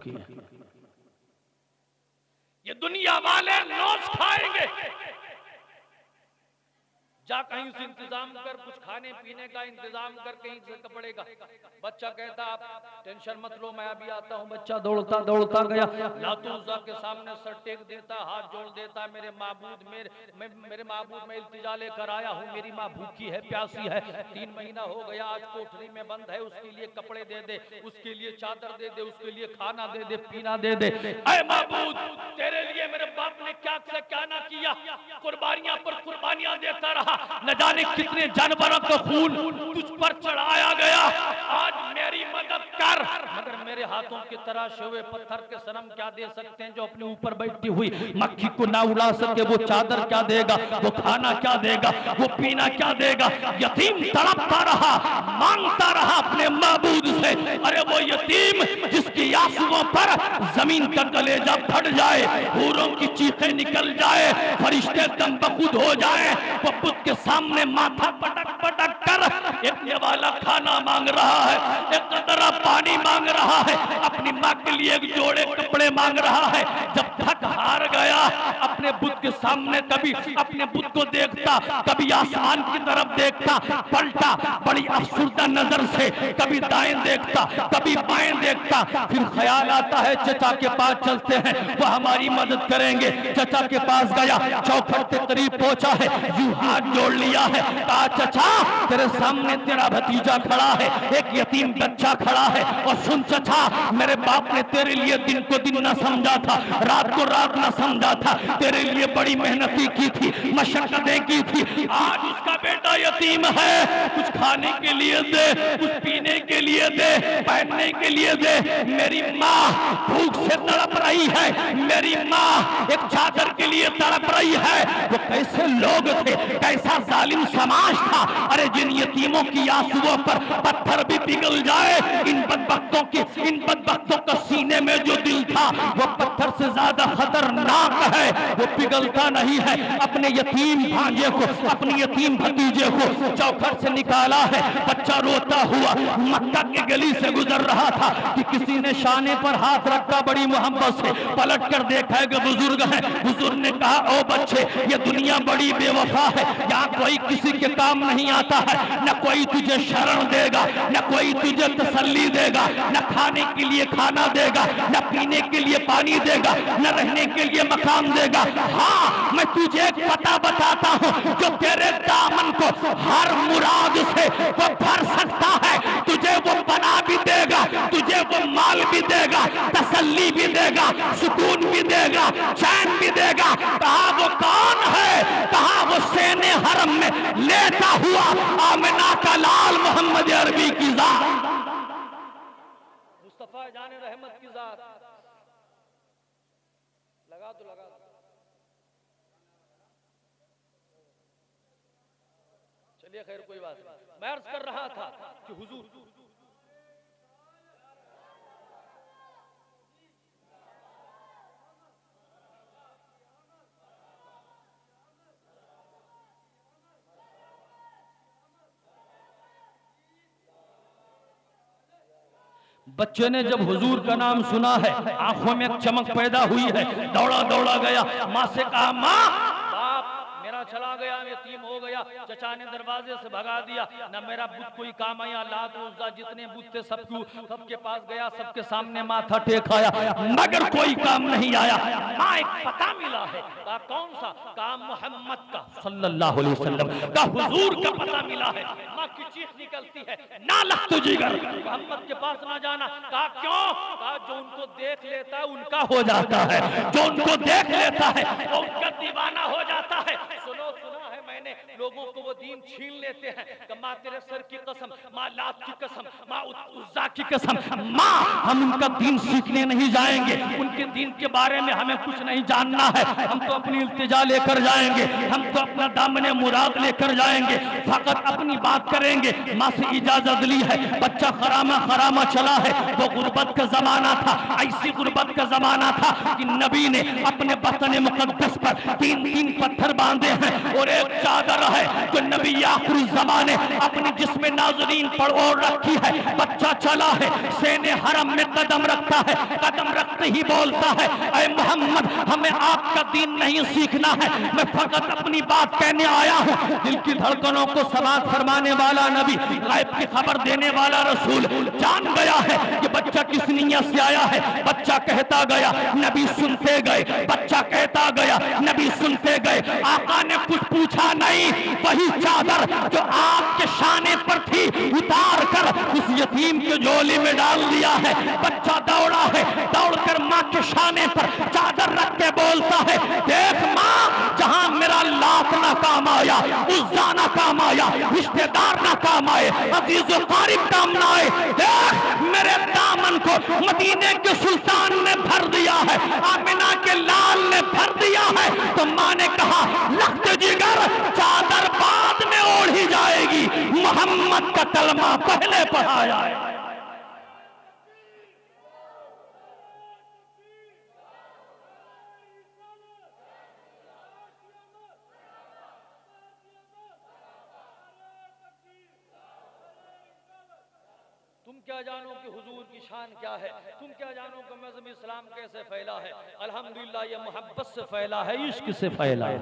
चुकी है। ये दुनिया वाले नोच खाएंगे, जा कहीं से इंतजाम कर, कुछ खाने पीने का इंतजाम कर, कहीं से कपड़े का। बच्चा कहता आप टेंशन मत लो, मैं अभी आता हूँ। बच्चा दौड़ता दौड़ता गया, लातूजा के सामने सर टेक देता, हाथ जोड़ देता, मेरे माबूद मेरे माबूद मैं इल्तिजा लेकर आया हूँ, मेरी माँ भूखी है, प्यासी है, 3 महीना हो गया, आज कोठरी में बंद है, उसके लिए कपड़े दे दे, उसके लिए चादर दे दे, उसके लिए खाना दे दे, पीना दे दे। ऐ माबूद, तेरे लिए मेरे बाप ने क्या से क्या ना किया, कुर्बानियां पर कुर्बानियां देता रहा, न जाने कितने जानवरों का खून तुझ पर चढ़ाया गया, आज मेरी मदद कर। मगर मेरे हाथों के तराशे हुए पत्थर के सनम क्या दे सकते हैं जो अपने ऊपर बैठी हुई मक्खी को ना उड़ा सके? वो चादर क्या देगा, वो खाना क्या देगा, वो पीना क्या देगा? यतीम तड़पता रहा, मांगता रहा अपने माबूद से। अरे वो यतीम जिसकी आंसुओं पर जमीन का कलेजा फट जाए, हूरों की चीखें निकल जाए, फरिश्ते दम बखुद हो जाए, वो बुत के सामने माथा पटक पटक कर एक वाला खाना मांग रहा है, एक कतरा पानी मांग रहा है, अपनी माँ के लिए एक जोड़े कपड़े मांग रहा है। जब थक हार गया, अपने बुत के सामने कभी अपने बुत को देखता, कभी आसमान की तरफ देखता, पलटा बड़ी अफसुर्दा नजर से, कभी दाएं देखता, कभी बाएं देखता, फिर ख्याल आता है चचा के पास चलते हैं, वो हमारी मदद करेंगे। चचा के पास गया, चौखट के करीब पहुंचा है, यूं हाथ जोड़ लिया है, कहा चचा तेरे सामने तेरा भतीजा खड़ा है, एक यतीम बच्चा खड़ा है, और सुन चचा मेरे बाप ने तेरे लिए दिन को दिन न समझा था, रात को रात न समझा था, तेरे लिए बड़ी मेहनती की थी, मशक्कतें की थी, आज उसका बेटा यतीम है, कुछ खाने के लिए दे, कुछ पीने के लिए दे, पहनने के लिए दे। मेरी माँ भूख से तड़प रही है, मेरी माँ एक चादर के लिए तड़प रही है। वो कैसे लोग थे, कैसा जालिम समाज था। अरे जिन यतीमों की आंसुओं पर पत्थर भी पिघल जाए, इन बदबख्तों का सीने में जो दिल था वो पत्थर से ज्यादा खतरनाक है, वो पिघलता नहीं है। अपने यतीम भांजे को, अपने यतीम भतीजे को चौखट से निकाला है, बच्चा रोता हुआ मक्का की गली से गुजर रहा था कि किसी ने शाने पर हाथ रखा, बड़ी मोहब्बत से पलट कर देखा है कि बुजुर्ग है। बुजुर्ग ने कहा ओ बच्चे, ये दुनिया बड़ी बेवफा है, यहाँ कोई किसी के काम नहीं आता है, न कोई तुझे शरण देगा, न कोई तुझे तसल्ली देगा, न खाने के लिए खाना देगा, न पीने के लिए पानी देगा, न रहने के लिए मकान देगा। हाँ, मैं तुझे एक पता बताता हूँ जो तेरे दामन को हर मुराद से वो भर सकता है, तुझे वो बना भी देगा, तुझे वो माल भी देगा, तसल्ली भी देगा, सुकून भी देगा, चैन भी देगा। कहा वो कौन है? कहा वो सेने हरम में लेटा हुआ आमिना का लाल मोहम्मद अरबी की जात, मुस्तफा जाने रहमत की जात। लगा तो लगा, चलिए खैर कोई बात नहीं। मैं अर्ज कर रहा था कि हुजूर बच्चे ने जब हुजूर का नाम सुना है, आंखों में एक चमक पैदा हुई है, दौड़ा दौड़ा गया, माँ से कहा माँ बाप मेरा चला गया, यतीम हो गया। चचा ने दरवाजे से भगा दिया, न मेरा बुत कोई काम आया, लात उज़्ज़ा जितने बुत थे सबके पास गया, सबके सामने माथा टेकाया, मगर कोई काम नहीं आया। माँ एक पता मिला है। कहा कौन सा? कहा मोहम्मद का सल्लल्लाहु अलैहि वसल्लम का, हुजूर का पता मिला है। माँ की चीख निकलती है, ना लख्त जिगर, मोहम्मद के पास ना जाना। कहा क्यों? कहा जो उनको देख लेता है उनका हो जाता है, जो उनको देख लेता है वो उनका दीवाना हो जाता है। सुना है मैंने, लोगों को वो दीन छीन लेते हैं कि माँ तेरे सर की कसम, माँ लात की कसम, माँ उज़्ज़ा की कसम, माँ हम उनका दीन सीखने नहीं जाएंगे, उनके दीन के बारे में हमें कुछ नहीं जानना है, हम तो अपनी इल्तिजा लेकर जाएंगे, हम तो अपना दामने मुराद लेकर जाएंगे, फकत अपनी बात करेंगे। माँ से इजाजत ली है, बच्चा खरामा चला है। वो गुर्बत का जमाना था, ऐसी गुर्बत का जमाना था कि नबी ने अपने बतन मुकद्दस पर 3 पत्थर बांधे हैं और एक चादर है जो नबी आखिरी ज़माने अपनी जिस्म नाज़रीन पर ओढ़ रखी है। बच्चा चला है, सेने हरम में कदम रखता है, कदम रखते ही बोलता है, ऐ मोहम्मद, हमें आपका दीन नहीं सीखना है, मैं फकत अपनी बात कहने आया हूँ। दिल की धड़कनों को समात फरमाने वाला नबी, गायब की खबर देने वाला रसूल जान गया है कि बच्चा किस नीयत से आया है। बच्चा कहता गया, नबी सुनते गए, बच्चा कहता गया, नबी सुनते गए। आका ने कुछ पूछा नहीं, वही चादर जो आपके शाने पर थी उतार कर उस यतीम के झोली में डाल दिया है। बच्चा दौड़ा है, दौड़कर माँ के शाने पर चादर रख के बोलता है, देख माँ, जहां मेरा लात ना काम आया, उज़्ज़ा ना काम आया, रिश्तेदार ना काम आए, अजीज़ व क़रीब काम ना आए, देख मेरे दामन को मदीने के सुल्तान ने भर दिया है, आमिना के लाल ने भर दिया है। तो माँ ने कहा, लख्त जिगर, चादर बाद में ओढ़ी जाएगी, मोहम्मद का कलमा पहले पढ़ा जाए। तुम क्या जानो कि हुजूर की शान क्या है, तुम क्या जानो कि मज़हब इस्लाम कैसे फैला है। अल्हम्दुलिल्लाह ये मोहब्बत से फैला है, इश्क से फैला है।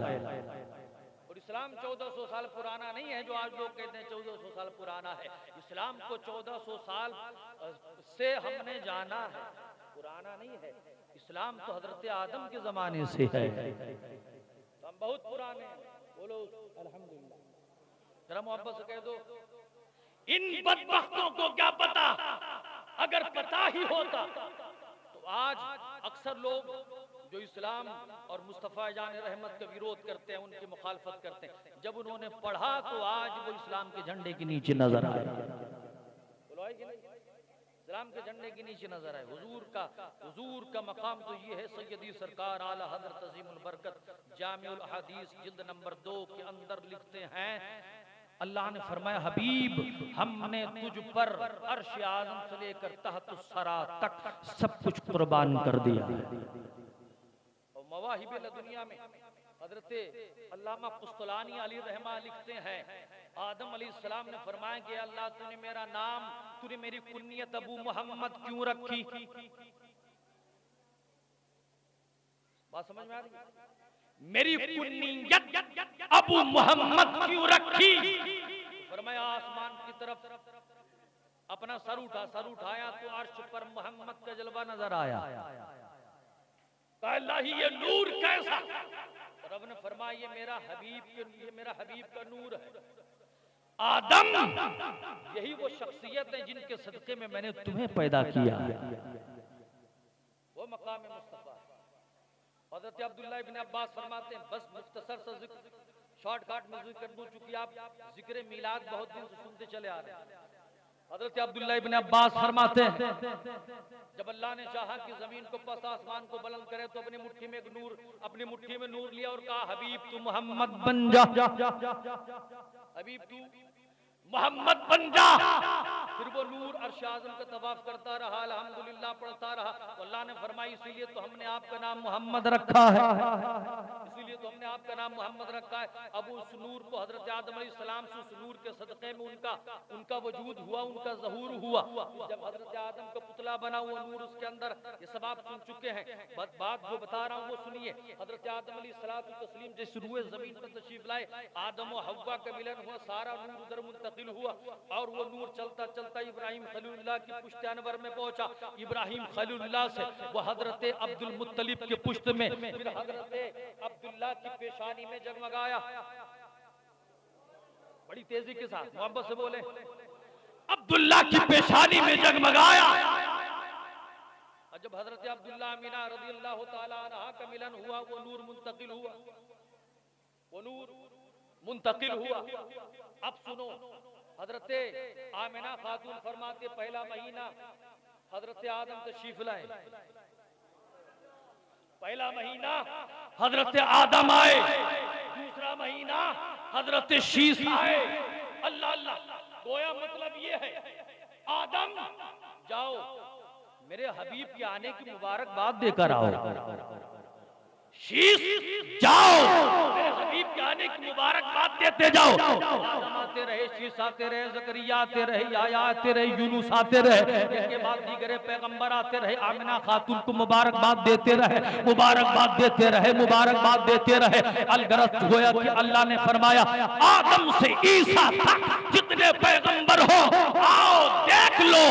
और इस्लाम 1400 साल पुराना नहीं है जो आज लोग कहते हैं 1400 साल पुराना है। इस्लाम को 1400 साल से हमने जाना है, पुराना नहीं है। इस्लाम तो हजरत आदम के जमाने से है, तो हम बहुत पुराने हैं। बोलो अल्हम्दुलिल्लाह। जरा मोहब्बत से कह दो, इन बदबख्तों को क्या पता, अगर पता ही होता तो आज अक्सर लोग जो इस्लाम और मुस्तफ़ा जान रहमत का विरोध करते हैं, उनकी मुखालफत करते हैं, जब उन्होंने पढ़ा तो आज वो इस्लाम के झंडे के नीचे नजर आए। बोलो आए कि नहीं? इस्लाम के झंडे के नीचे नजर आए। हुजूर का मकाम तो ये है, सैयदी सरकार आला हज़रत अज़ीमुल बरकत जामिउल अहादीस जिल्द नंबर 2 के अंदर लिखते हैं, अल्लाह ने फरमाया, हबीब, हमने तुझ पर अर्श आज़म से लेकर तहत सरा तक सब कुछ कुर्बान कर दिया। और मवाहिब दुनिया में हजरत अल्लामा कुस्तलानी अली रहमा लिखते हैं, आदम अलैहिस्सलाम ने फरमाया कि अल्लाह तूने मेरा नाम, तूने मेरी कुन्नियत अबू मोहम्मद क्यों रखी? बात समझ में आ रही है? मेरी कुन्नियत अबू मोहम्मद क्यों रखी? फरमाया आसमान की तरफ अपना सर उठाया तो अर्श पर मोहम्मद का जलवा नजर आया। अल्लाह ही ये नूर कैसा? रब ने फरमाया ये मेरा हबीब का नूर है। आदम, यही वो शख्सियत है जिनके सदक़े में मैंने तुम्हें पैदा किया। वो मकाम मुस्तफा। हज़रत अब्दुल्लाह इब्न अब्बास फरमाते हैं, बस मुख्तसर सा जिक्र शॉर्टकट में जिक्र कर दूं, चूंकि आप जिक्र मिलाद बहुत दिन से सुनते चले आ रहे हैं। हज़रत अब्दुल्लाह इब्न अब्बास फरमाते हैं, जब अल्लाह ने चाहा कि जमीन को पस्त आसमान को बुलंद करे तो अपनी मुट्ठी में नूर लिया और कहा, हबीब तू मोहम्मद बन जा, हबीब तू मोहम्मद बन जा। फिर वो नूर अर्श आज़म का तवाफ करता रहा, अल्हम्दुलिल्लाह पढ़ता रहा। तो अल्लाह ने फरमाया, इसीलिए तो हमने आपका नाम मोहम्मद रखा है, इसीलिए तो हमने आपका नाम मोहम्मद रखा है। अब उस नूर को हजरत आदम अलैहिस्सलाम से उस नूर के सदक़े में उनका वजूद हुआ, उनका ज़हूर हुआ। जब हजरत आदम का पुतला बना हुआ नूर उसके अंदर, ये सब आप सुन चुके हैं। बात जो बता रहा हूँ वो सुनिए। हजरत आदम अलैहिस्सलातु तस्लीम जिस रूए ज़मीन पर तशरीफ लाए, आदम और हव्वा का मिलन हुआ, सारा नूर उधर मुंतकिल हुआ और वो नूर चलता चलता इब्राहिम खलीलुल्लाह की पुश्त अनवर में पहुंचा। इब्राहिम खलीलुल्लाह से वो हजरत अब्दुल मुत्तलिब के पुश्त में, फिर हजरत अब्दुल्लाह की पेशानी में जगमगाया। बड़ी तेजी के साथ मोहब्बत से बोले, अब्दुल्लाह की पेशानी में जगमगाया। और जब हजरत अब्दुल्लाह अमीना रज़ियल्लाहु ताला अन्हा का मिलन हुआ, वो नूर मुंतकिल हुआ, वो नूर मुंतकिल हुआ। अब सुनो, हजरत आमिना खातून फरमाते, पहला महीना हजरत आदम तशरीफ लाए, पहला महीना हजरत आदम आए, दूसरा महीना हजरत शीस आए। अल्लाह अल्लाह, गोया मतलब ये है, आदम जाओ मेरे हबीब के आने की मुबारकबाद देकर आओ। शीश जाओ, मेरे हबीब के आने की मुबारकबाद देते जाओ। आदम आते रहे, शीश आते रहे, जकरिया आते रहे, याया आते रहे, यूनुस आते रहे, इसके बाद दीगरे पैगंबर आते रहे, आमिना खातून को मुबारकबाद देते रहे, मुबारकबाद देते रहे, मुबारकबाद देते रहे। अलगरज गोया कि अल्लाह ने फरमाया आदम से ईसा तक जितने पैगंबर हो आओ देख लो,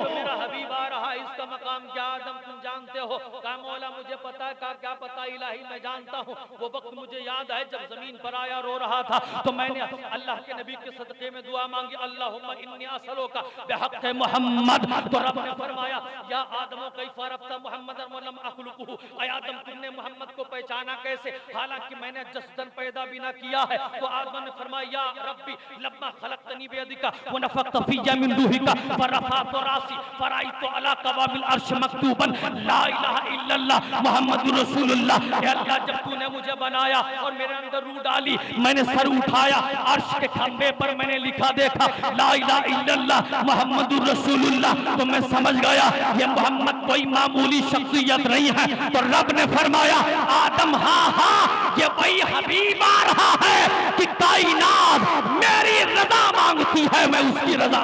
मेरा हबीब आ रहा है, इसका मकाम क्या आदम तुम जानते हो? कहा मौला मुझे पता है। कहा क्या पता? इलाही मैं जानता हूँ। वो वक्त मुझे याद है जब जमीन पर आया रो रहा था, तो मैंने अल्लाह के नबी के सदके में दुआ मांगी, अल्लाहुम्मा इन्नी असअलुका बिहक़्क़ि मोहम्मद। तो रब ने फरमाया या आदम कैफ़ अरफ़्ता मुहम्मदन व लम अख़्लुक़हु, ऐ आदम तुमने मोहम्मद को पहचाना कैसे, हालांकि मैंने जसदन पैदा भी ना किया है। तो आदम ने फरमाया या रब्बी लम्मा खलक़तनी बियदिका व नफ़ख़्त फ़िय्या मिन रूहिका फ़रफ़अतु रासी फ़रअयतु अला क़वामिल अर्श मकतूबन ला इलाहा इल्लल्लाह मुहम्मदुर रसूलुल्लाह। अल्लाह जब तूने मुझे बनाया और मेरे अंदर रूह डाली, मैंने सर उठाया, अर्श के खंभे पर मैंने लिखा देखा ला इलाहा इल्लल्लाह मुहम्मदुर रसूलुल्लाह, तो मैं समझ गया ये मोहम्मद कोई मामूली शख्सियत नहीं है। तो रब ने फरमाया आदम हाँ हाँ ये वही हबीब आ रहा है कि कायनात मेरी रजा मांगती है, मैं उसकी रजा।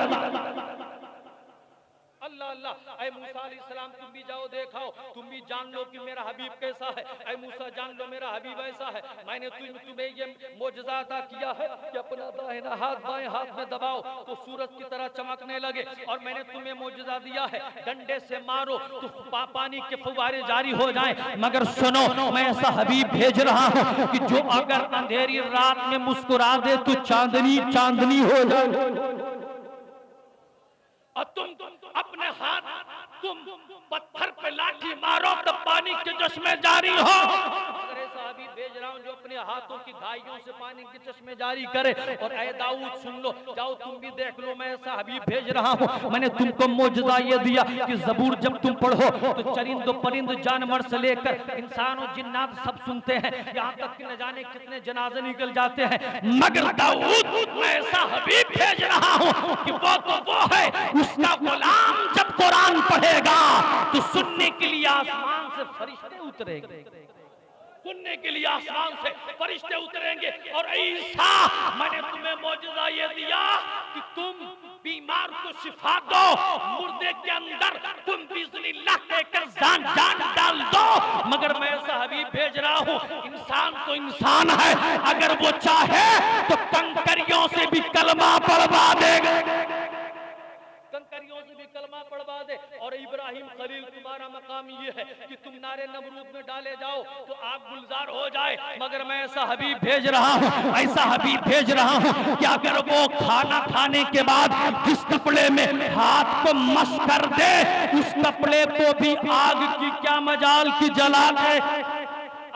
अल्लाह अल्लाह। ऐ मूसा अलैहिस्सलाम तुम भी जाओ देखाओ, तुम भी जान लो कि मेरा हबीब कैसा है। ऐ मूसा जान लो मेरा हबीब ऐसा है। मैंने तुम्हें ये मोजज़ा अता किया है कि अपना दाहिना हाथ बाएं हाथ में दबाओ तो सूरज की तरह चमकने लगे, और मैंने तुम्हें मोजज़ा दिया है डंडे से मारो तो पानी के फुवारे जारी हो जाएं। मगर सुनो मैं ऐसा हबीब भेज रहा हूँ कि जो अगर अंधेरी रात में मुस्कुरा दे तो चांदनी चांदनी हो जाए, और तुम अपने हाथ तुम पत्थर पे लाठी मारो तो पानी के चश्मे जारी हो। अगर ऐसा हबीब भेज रहा हूं जो अपने हाथों की घाइयों से पानी के चश्मे जारी करे। और ऐ दाऊद सुन लो, जाओ तुम भी देख लो, मैं ऐसा हबीब भेज रहा हूं। मैंने तुमको मौजज़ा ये दिया कि ज़बूर जब तुम पढ़ो तो चरिंद परिंद जानवर से लेकर इंसान और जिन्नात सब सुनते हैं, यहाँ तक कि न जाने कितने जनाजे निकल जाते हैं। मगर दाऊद मैं ऐसा हबीब भेज रहा हूं कि वो है उसका गुलाम जब कुरान पढ़ेगा तो सुनने के लिए आसमान से फरिश्ते उतरेंगे, सुनने के लिए आसमान से फरिश्ते उतरेंगे। और ईसा मैंने तुम्हें मौजज़ा ये दिया कि तुम बीमार को शिफा दो, मुर्दे के अंदर तुम बिस्मिल्लाह कहकर जान डाल दो। मगर मैं ऐसा हबीब भेज रहा हूँ, इंसान तो इंसान है, अगर वो चाहे तो कंकरियों से भी कलमा पढ़वा देगा, कंकरियों से भी कलमा पढ़वा दे। और इब्राहिम खलील तुम्हारा मकाम ये है कि तुम नारे नमरूद में डाले जाओ तो आग गुलजार हो जाए। मगर मैं ऐसा हबीब भेज रहा हूँ, ऐसा हबीब भेज रहा हूँ कि अगर वो खाना खाने के बाद जिस कपड़े में हाथ को मस कर दे उस कपड़े को भी आग की क्या मजाल की जला दे,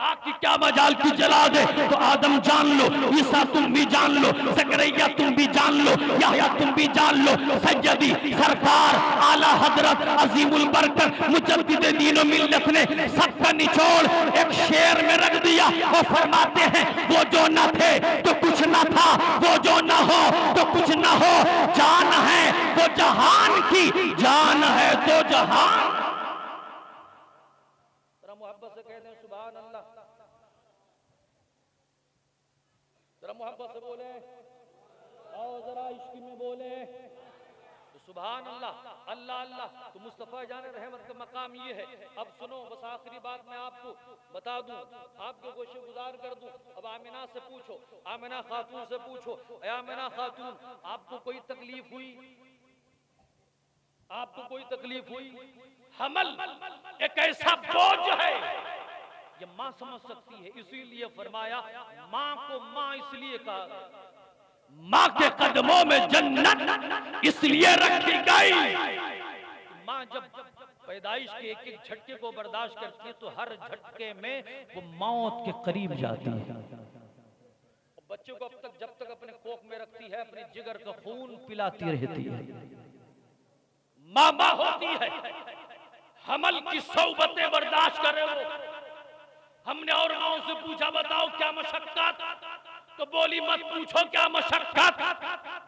आग की क्या मजाल की जला दे। तो आदम जान लो, ईसा तुम भी जान लो, ज़करिया तुम भी जान लो, याह्या तुम भी जान लो, सैयदी सरकार आला हजरत अजीमुल बरकत मुजद्दिद दीन व मिल्लत ने सबका निचोड़ एक शेर में रख दिया और फरमाते हैं वो जो न थे तो कुछ न था, वो जो न हो तो कुछ न हो, जान है वो जहान की, जान है तो जहान। मोहब्बत से कहते हैं सुभान अल्लाह, जरा मोहब्बत से बोले, आओ जरा इश्क में बोले तो सुभान अल्लाह, अल्लाह अल्लाह। तो मुस्तफ़ा जान रहमत का मकाम ये है। अब सुनो, बस आखिरी बात मैं आपको बता दूं, आपको गोशे गुजार कर दूं। अब आमिना से पूछो, आमिना खातून से पूछो, आमिना खातून आपको कोई तकलीफ हुई, आपको कोई तकलीफ हुई? हमल एक ऐसा बोझ है ये माँ समझ सकती है, इसीलिए फरमाया माँ को माँ इसलिए कहा, माँ के कदमों में जन्नत इसलिए रखी गई। माँ जब पैदाइश के एक एक झटके को बर्दाश्त करती है तो हर झटके में वो मौत के करीब जाती है। बच्चे को जब तक अपने कोख में रखती है अपने जिगर का खून पिलाती रहती है, माँ होती है। हमल की सौबतें बर्दाश्त कर रहे हो। हमने और माओ से पूछा बताओ क्या मशक्कत, तो बोली मत पूछो क्या मशक्कत,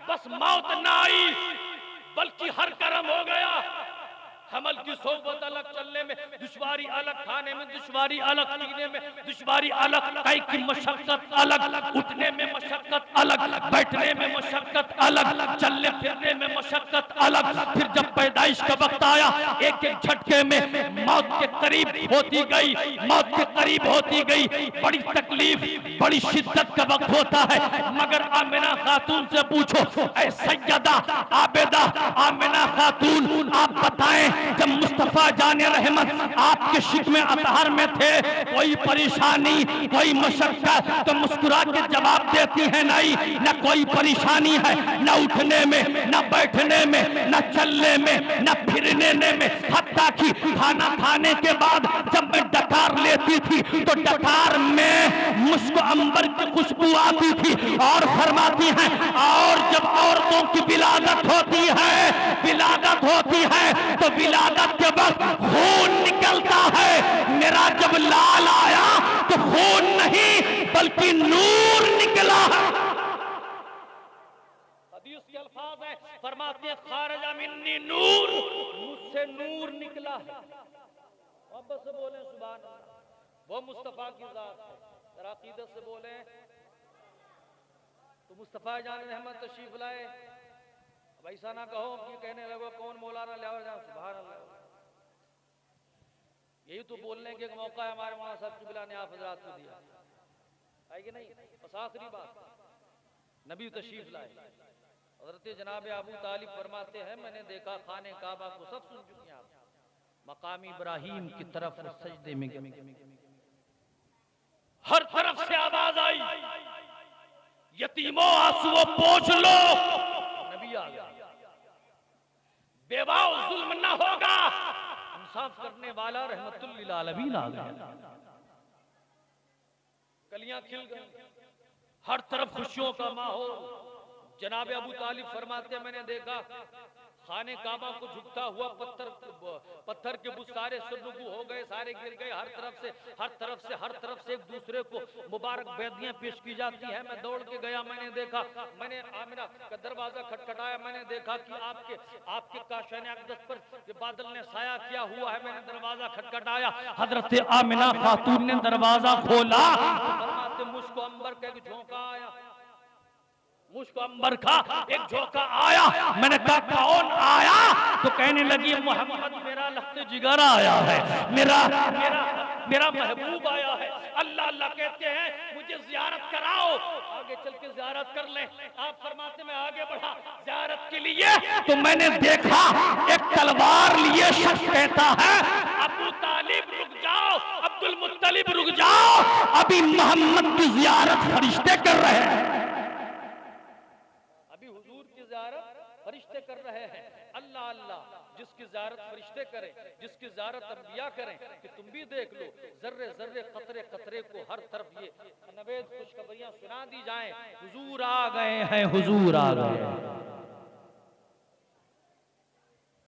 बस मौत ना आई बल्कि हर कर्म हो गया। हमल की सोबत अलग, चलने में दुश्वारी अलग, खाने में दुश्वारी अलग, पीने में दुश्वारी अलग, कई की मशक्कत अलग, उठने में मशक्कत अलग, बैठने में मशक्कत अलग, चलने फिरने में मशक्कत अलग। फिर जब पैदाइश का वक्त आया, एक एक झटके में मौत के करीब होती गई, मौत के करीब होती गई। बड़ी तकलीफ, बड़ी शिद्दत का वक्त होता है। मगर आमिना खातून से पूछो, ऐ सैयदा आबिदा आमिना खातून, आप बताएं, जब मुस्तफा जाने रहमत आपके शिकमे अतहर में थे, कोई परेशानी, कोई मशक्कत, तो मुस्कुरा के जवाब देती है, नहीं, न कोई परेशानी है, न उठने में, न बैठने में, न चलने में, न फिरने में। हत्ता कि खाना खाने के बाद जब मैं डकार लेती थी तो डकार में मुझको अंबर की खुशबू आती थी। और फरमाती हैं, और जब औरतों की विलादत होती है, विलादत होती है, तो विलादत के वक्त खून निकलता है। मेरा जब लाल आया तो खून नहीं बल्कि नूर निकला है। हदीस के अल्फाज है, फरमाते हैं, खारजा मिन्नी नूर, मुझसे नूर निकला है। मोहब्बत से बोले सुभान अल्लाह, वो मुस्तफा की जात है। जरा अकीदत से बोले तो मुस्तफा जान रहमत तशरीफ लाए। अब ऐसा ना कहो कि कहने लगो कौन मौलाना ले जाओ, सुभान अल्लाह। यही तो बोलने के एक मौका है हमारे मौलाना साहब किबला ने आप हजरात को दिया है कि नहीं। बस आखिरी बात, नबी तशरीफ लाए, हजरत जनाब अबू तालिब फरमाते हैं, मैंने देखा खाने काबा को सब सुन चुके हैं आप, मकाम इब्राहिम की तरफ सजदे में हर तरफ से आवाज आई, यतीमों आंसुओं पोंछ लो, नबी आ गया। बेवाओ जुल्म न होगा, इंसाफ करने वाला रहमतुल लिल आलमीन आ गया। कलियां खिल गई, हर तरफ खुशियों का माहौल। जनाब अबू तालिब फरमाते, मैंने देखा खाने काबा को झुकता हुआ पत्थर के बुत सारे सुरनगू हो गए, सारे गिर गए। हर तरफ से एक दूसरे को मुबारक बेदियां पेश की जाती है। मैं दौड़ के गया, मैंने देखा, मैंने आमिना का दरवाजा खटखटाया, मैंने देखा कि आपके काशाने अक़दस पर बादल ने साया किया हुआ है। मैंने दरवाजा खटखटाया, हजरत आमिना खातून ने दरवाजा खोला, फरमाते मुझको अंबर का एक झोंका आया, मुझको अंबर का एक झोंका आया। मैंने कहा कौन आया? तो कहने लगी मोहम्मद मेरा लख्त जिगर आया है, मेरा महबूब आया है। अल्लाह अल्लाह कहते हैं, मुझे ज़ियारत कराओ, आगे चल के ज़ियारत कर ले। आप फरमाते मैं आगे बढ़ा ज़ियारत के लिए, तो मैंने देखा एक तलवार लिए शख्स कहता है, अबू तालिब रुक जाओ, अब्दुल मुत्तलिब रुक जाओ, अभी मोहम्मद की ज़ियारत फरिश्ते कर रहे हैं, फरिश्ते कर रहे हैं। अल्लाह अल्लाह, जिसकी ज़ियारत फरिश्ते करें, जिसकी ज़ियारत अंबिया करें, कि तुम भी देख लो जर्रे जर्रे कतरे कतरे को हर तरफ ये नवेद खुशखबरियां सुना दी जाएं, हुजूर आ गए हैं, हुजूर आ गए हैं।